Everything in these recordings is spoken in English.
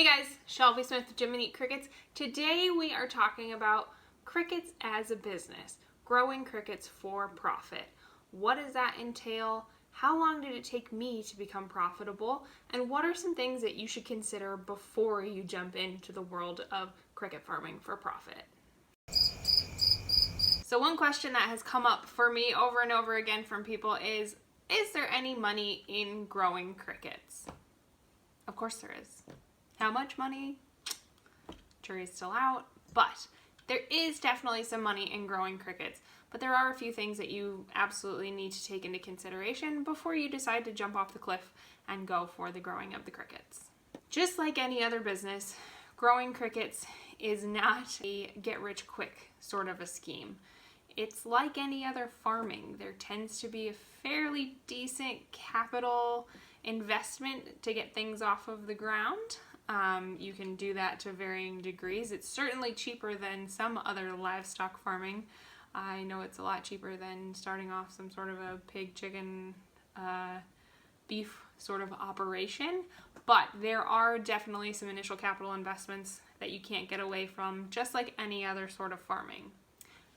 Hey guys, Shelby Smith with Jim and Eat Crickets. Today we are talking about crickets as a business, growing crickets for profit. What does that entail? How long did it take me to become profitable? And what are some things that you should consider before you jump into the world of cricket farming for profit? So one question that has come up for me over and over again from people is there any money in growing crickets? Of course there is. How much money? Jury's still out, but there is definitely some money in growing crickets. But there are a few things that you absolutely need to take into consideration before you decide to jump off the cliff and go for the growing of the crickets. Just like any other business, growing crickets is not a get-rich-quick sort of a scheme. It's like any other farming. There tends to be a fairly decent capital investment to get things off of the ground. You can do that to varying degrees. It's certainly cheaper than some other livestock farming. I know it's a lot cheaper than starting off some sort of a pig, chicken, beef sort of operation, but there are definitely some initial capital investments that you can't get away from, just like any other sort of farming.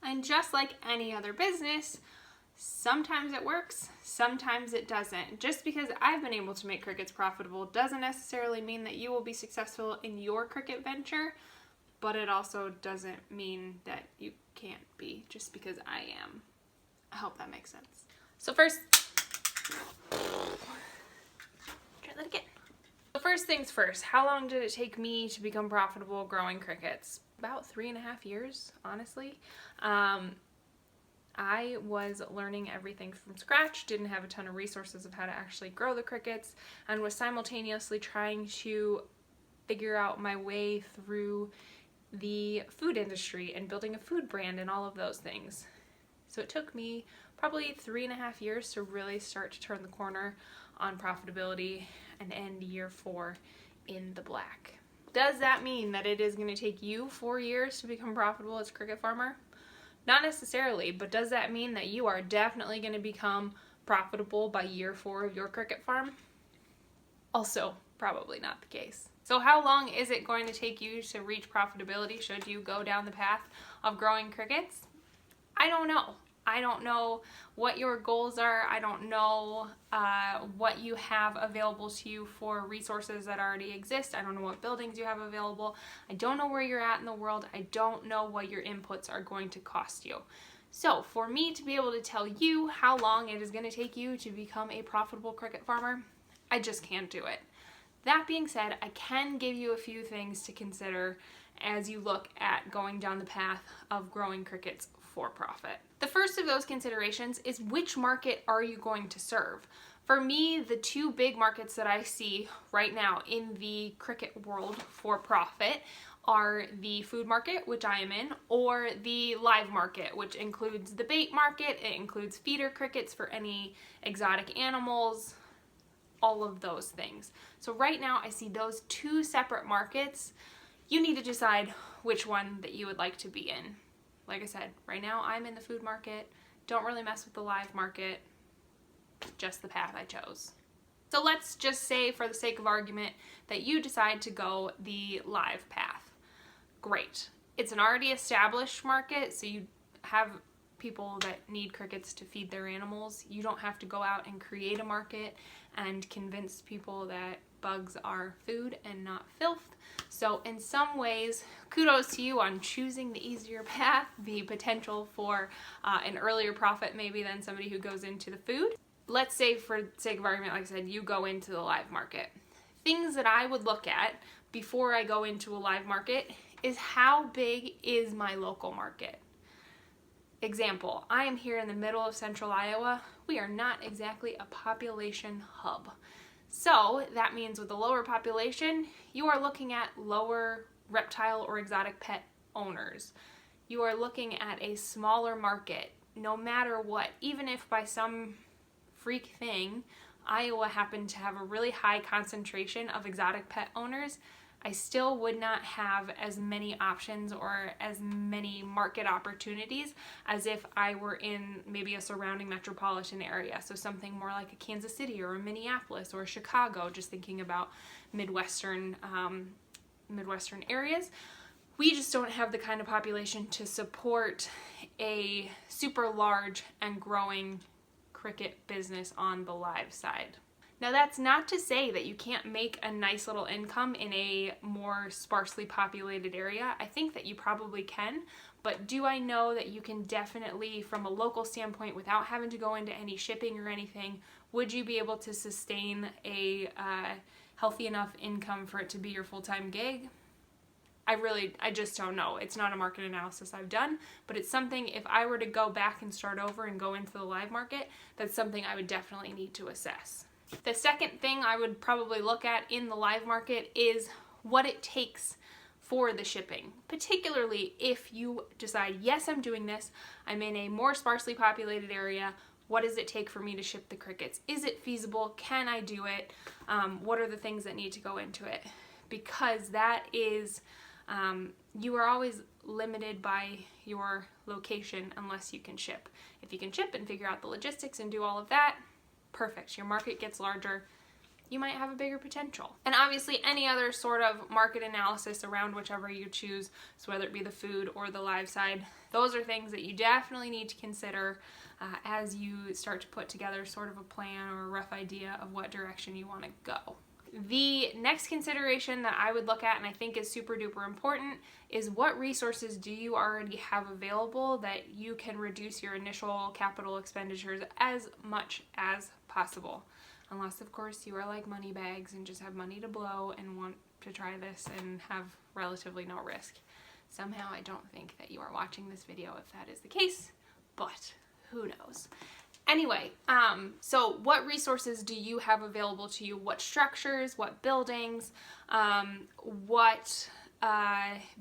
And just like any other business, sometimes it works, sometimes it doesn't. Just because I've been able to make crickets profitable doesn't necessarily mean that you will be successful in your cricket venture, but it also doesn't mean that you can't be just because I am. I hope that makes sense. So first, try that again. So first things first, how long did it take me to become profitable growing crickets? About 3.5 years, honestly. I was learning everything from scratch, didn't have a ton of resources of how to actually grow the crickets, and was simultaneously trying to figure out my way through the food industry and building a food brand and all of those things. So it took me probably 3.5 years to really start to turn the corner on profitability and end year 4 in the black. Does that mean that it is going to take you 4 years to become profitable as a cricket farmer? Not necessarily, but does that mean that you are definitely going to become profitable by year 4 of your cricket farm? Also, probably not the case. So how long is it going to take you to reach profitability should you go down the path of growing crickets? I don't know. I don't know what your goals are. I don't know what you have available to you for resources that already exist. I don't know what buildings you have available. I don't know where you're at in the world. I don't know what your inputs are going to cost you. So for me to be able to tell you how long it is going to take you to become a profitable cricket farmer, I just can't do it. That being said, I can give you a few things to consider as you look at going down the path of growing crickets for profit. The first of those considerations is which market are you going to serve? For me, the two big markets that I see right now in the cricket world for profit are the food market, which I am in, or the live market, which includes the bait market, it includes feeder crickets for any exotic animals, all of those things. So right now I see those two separate markets. You need to decide which one that you would like to be in. Like I said, right now I'm in the food market, don't really mess with the live market, just the path I chose. So let's just say, for the sake of argument, that you decide to go the live path. Great. It's an already established market, so you have people that need crickets to feed their animals. You don't have to go out and create a market and convince people that bugs are food and not filth. So in some ways, kudos to you on choosing the easier path, the potential for an earlier profit maybe than somebody who goes into the food. Let's say, for the sake of argument, like I said, you go into the live market. Things that I would look at before I go into a live market is how big is my local market? Example, I am here in the middle of central Iowa. We are not exactly a population hub. So that means with a lower population, you are looking at lower reptile or exotic pet owners. You are looking at a smaller market, no matter what. Even if by some freak thing, Iowa happened to have a really high concentration of exotic pet owners, I still would not have as many options or as many market opportunities as if I were in maybe a surrounding metropolitan area. So something more like a Kansas City or a Minneapolis or a Chicago, just thinking about Midwestern Midwestern areas. We just don't have the kind of population to support a super large and growing cricket business on the live side. Now that's not to say that you can't make a nice little income in a more sparsely populated area. I think that you probably can, but do I know that you can definitely, from a local standpoint, without having to go into any shipping or anything, would you be able to sustain a healthy enough income for it to be your full-time gig? I just don't know. It's not a market analysis I've done, but it's something, if I were to go back and start over and go into the live market, that's something I would definitely need to assess. The second thing I would probably look at in the live market is what it takes for the shipping, particularly if you decide, yes, I'm doing this, I'm in a more sparsely populated area, what does it take for me to ship the crickets? Is it feasible? Can I do it? What are the things that need to go into it? Because that is, you are always limited by your location unless you can ship. If you can ship and figure out the logistics and do all of that, perfect. Your market gets larger. You might have a bigger potential. And obviously any other sort of market analysis around whichever you choose, so whether it be the food or the live side, those are things that you definitely need to consider as you start to put together sort of a plan or a rough idea of what direction you want to go. The next consideration that I would look at, and I think is super duper important, is what resources do you already have available that you can reduce your initial capital expenditures as much as possible. Unless, of course, you are like money bags and just have money to blow and want to try this and have relatively no risk. Somehow I don't think that you are watching this video if that is the case, but who knows. Anyway, so what resources do you have available to you? What structures, what buildings, what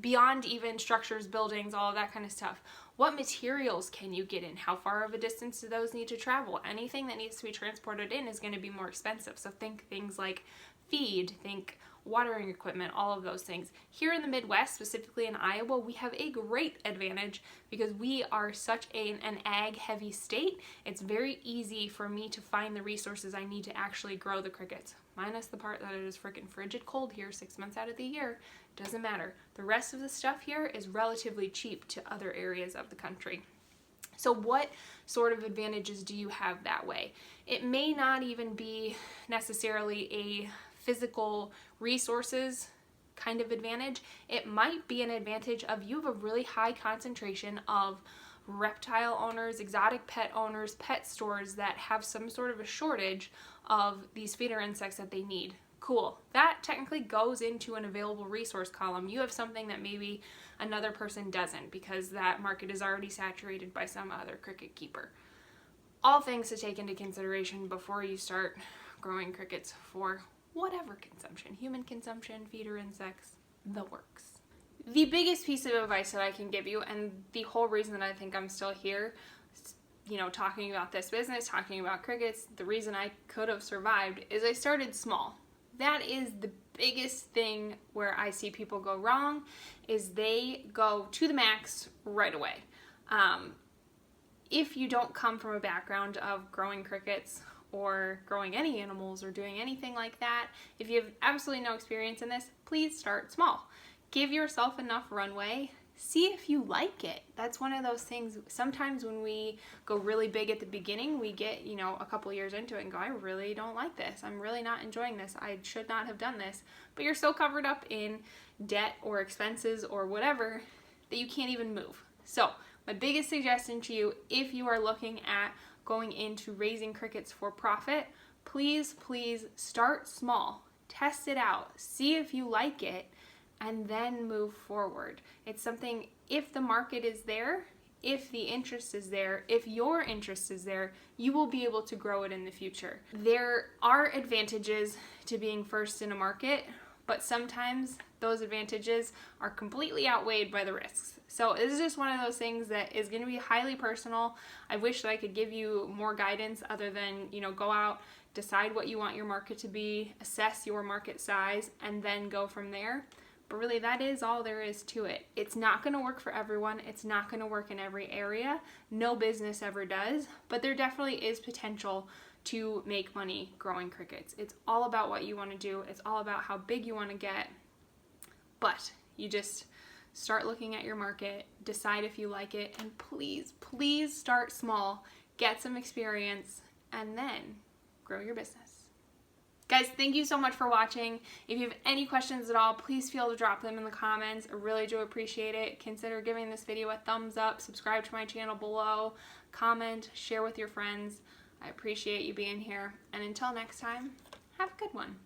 beyond even structures, buildings, all of that kind of stuff. What materials can you get in? How far of a distance do those need to travel? Anything that needs to be transported in is going to be more expensive. So think things like feed, think watering equipment, all of those things. Here in the Midwest, specifically in Iowa, we have a great advantage because we are such an ag heavy state. It's very easy for me to find the resources I need to actually grow the crickets. Minus the part that it is freaking frigid cold here 6 months out of the year. Doesn't matter. The rest of the stuff here is relatively cheap to other areas of the country. So what sort of advantages do you have that way? It may not even be necessarily a physical resources kind of advantage. It might be an advantage of you have a really high concentration of reptile owners, exotic pet owners, pet stores that have some sort of a shortage of these feeder insects that they need. Cool. That technically goes into an available resource column. You have something that maybe another person doesn't because that market is already saturated by some other cricket keeper. All things to take into consideration before you start growing crickets for whatever consumption, human consumption, feeder insects, the works. The biggest piece of advice that I can give you, and the whole reason that I think I'm still here, you know, talking about this business, talking about crickets, the reason I could have survived is I started small. That is the biggest thing where I see people go wrong, is they go to the max right away. If you don't come from a background of growing crickets or growing any animals or doing anything like that, if you have absolutely no experience in this, please start small. Give yourself enough runway. See if you like it. That's one of those things. Sometimes when we go really big at the beginning, we get, you know, a couple years into it and go, I really don't like this. I'm really not enjoying this. I should not have done this. But you're so covered up in debt or expenses or whatever that you can't even move. So my biggest suggestion to you, if you are looking at going into raising crickets for profit, please start small. Test it out. See if you like it. And then move forward. It's something, if the market is there, if the interest is there, if your interest is there, you will be able to grow it in the future. There are advantages to being first in a market, but sometimes those advantages are completely outweighed by the risks. So this is just one of those things that is going to be highly personal. I wish that I could give you more guidance other than, you know, go out, decide what you want your market to be, assess your market size, and then go from there. But really, that is all there is to it. It's not going to work for everyone. It's not going to work in every area. No business ever does. But there definitely is potential to make money growing crickets. It's all about what you want to do. It's all about how big you want to get. But you just start looking at your market, decide if you like it, and please start small, get some experience, and then grow your business. Guys, thank you so much for watching. If you have any questions at all, please feel to drop them in the comments. I really do appreciate it. Consider giving this video a thumbs up, subscribe to my channel below, comment, share with your friends. I appreciate you being here. And until next time, have a good one.